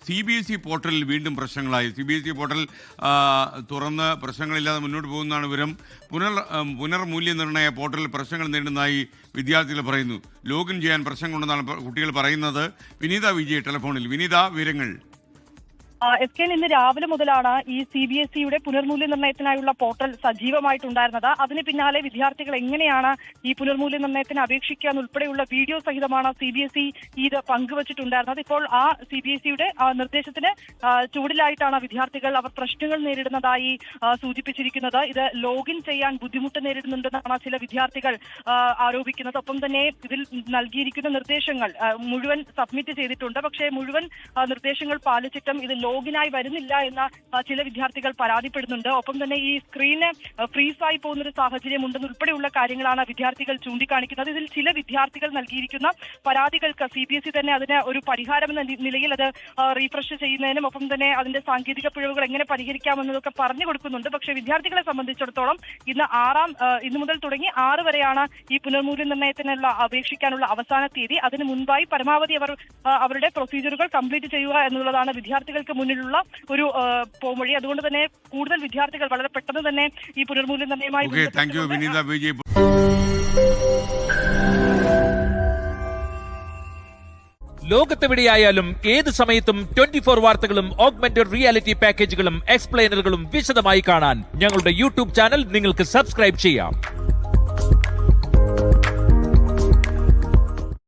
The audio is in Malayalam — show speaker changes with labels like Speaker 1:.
Speaker 1: CBSE പോർട്ടലിൽ വീണ്ടും പ്രശ്നങ്ങളായി. CBSE പോർട്ടൽ തുറന്ന് പ്രശ്നങ്ങളില്ലാതെ മുന്നോട്ട് പോകുന്നതാണ് വിവരം. പുനർമൂല്യനിർണ്ണയ പോർട്ടലിൽ പ്രശ്നങ്ങൾ നേരിടുന്നതായി വിദ്യാർത്ഥികൾ പറയുന്നു. ലോഗിൻ ചെയ്യാൻ പ്രശ്നങ്ങളുണ്ടെന്നാണ് കുട്ടികൾ പറയുന്നത്. വിനീത വിജയ് ടെലിഫോണിൽ. വിനീത, വിവരങ്ങൾ.
Speaker 2: SK ഇന്ന് രാവിലെ മുതലാണ് ഈ CBSEയുടെ പുനർമൂല്യനിർണ്ണയത്തിനായുള്ള പോർട്ടൽ സജീവമായിട്ടുണ്ടായിരുന്നത്. അതിന് പിന്നാലെ വിദ്യാർത്ഥികൾ എങ്ങനെയാണ് ഈ പുനർമൂല്യനിർണ്ണയത്തിന് അപേക്ഷിക്കുക എന്നുൾപ്പെടെയുള്ള വീഡിയോ സഹിതമാണ് CBSE ഇത് പങ്കുവച്ചിട്ടുണ്ടായിരുന്നത്. ഇപ്പോൾ ആ CBSEയുടെ നിർദ്ദേശത്തിന് ചൂടിലായിട്ടാണ് വിദ്യാർത്ഥികൾ അവർ പ്രശ്നങ്ങൾ നേരിടുന്നതായി സൂചിപ്പിച്ചിരിക്കുന്നത്. ഇത് ലോഗിൻ ചെയ്യാൻ ബുദ്ധിമുട്ട് നേരിടുന്നുണ്ടെന്നാണ് ചില വിദ്യാർത്ഥികൾ ആരോപിക്കുന്നത്. ഒപ്പം തന്നെ ഇതിൽ നൽകിയിരിക്കുന്ന നിർദ്ദേശങ്ങൾ മുഴുവൻ സബ്മിറ്റ് ചെയ്തിട്ടുണ്ട്. പക്ഷേ മുഴുവൻ നിർദ്ദേശങ്ങൾ പാലിച്ചിട്ടും ഇത് ലോഗിനായി വരുന്നില്ല എന്ന ചില വിദ്യാർത്ഥികൾ പരാതിപ്പെടുന്നുണ്ട്. ഒപ്പം തന്നെ ഈ സ്ക്രീന് ഫ്രീസായി പോകുന്നൊരു സാഹചര്യം ഉണ്ടെന്നുൾപ്പെടെയുള്ള കാര്യങ്ങളാണ് വിദ്യാർത്ഥികൾ ചൂണ്ടിക്കാണിക്കുന്നത്. ഇതിൽ ചില വിദ്യാർത്ഥികൾ നൽകിയിരിക്കുന്ന പരാതികൾക്ക് CBSE തന്നെ അതിന് ഒരു പരിഹാരം എന്ന നിലയിൽ അത് റീഫ്രഷ് ചെയ്യുന്നതിനും ഒപ്പം തന്നെ അതിന്റെ സാങ്കേതിക പിഴവുകൾ എങ്ങനെ പരിഹരിക്കാമെന്നതൊക്കെ പറഞ്ഞു കൊടുക്കുന്നുണ്ട്. പക്ഷേ വിദ്യാർത്ഥികളെ സംബന്ധിച്ചിടത്തോളം ഇന്ന് മുതൽ തുടങ്ങി 6 വരെയാണ് ഈ പുനർമൂല്യനിർണ്ണയത്തിനുള്ള അപേക്ഷിക്കാനുള്ള അവസാന തീയതി. അതിന് മുൻപായി പരമാവധി അവരുടെ പ്രൊസീജിയറുകൾ കംപ്ലീറ്റ് ചെയ്യുക എന്നുള്ളതാണ് വിദ്യാർത്ഥികൾക്ക് മുന്നിലുള്ള ഒരു പോംവഴി. അതുകൊണ്ട് തന്നെ കൂടുതൽ വിദ്യാർത്ഥികൾ വളരെ പെട്ടെന്ന് തന്നെ ഈ പുനർമൂല്യനിർണ്ണയമായി
Speaker 3: ലോകത്തെവിടെയായാലും ഏത് സമയത്തും 24 വാർത്തകളും ഓഗ്മെന്റഡ് റിയാലിറ്റി പാക്കേജുകളും എക്സ്പ്ലെയിനറുകളും വിശദമായി കാണാൻ ഞങ്ങളുടെ YouTube ചാനൽ നിങ്ങൾക്ക് സബ്സ്ക്രൈബ് ചെയ്യാം.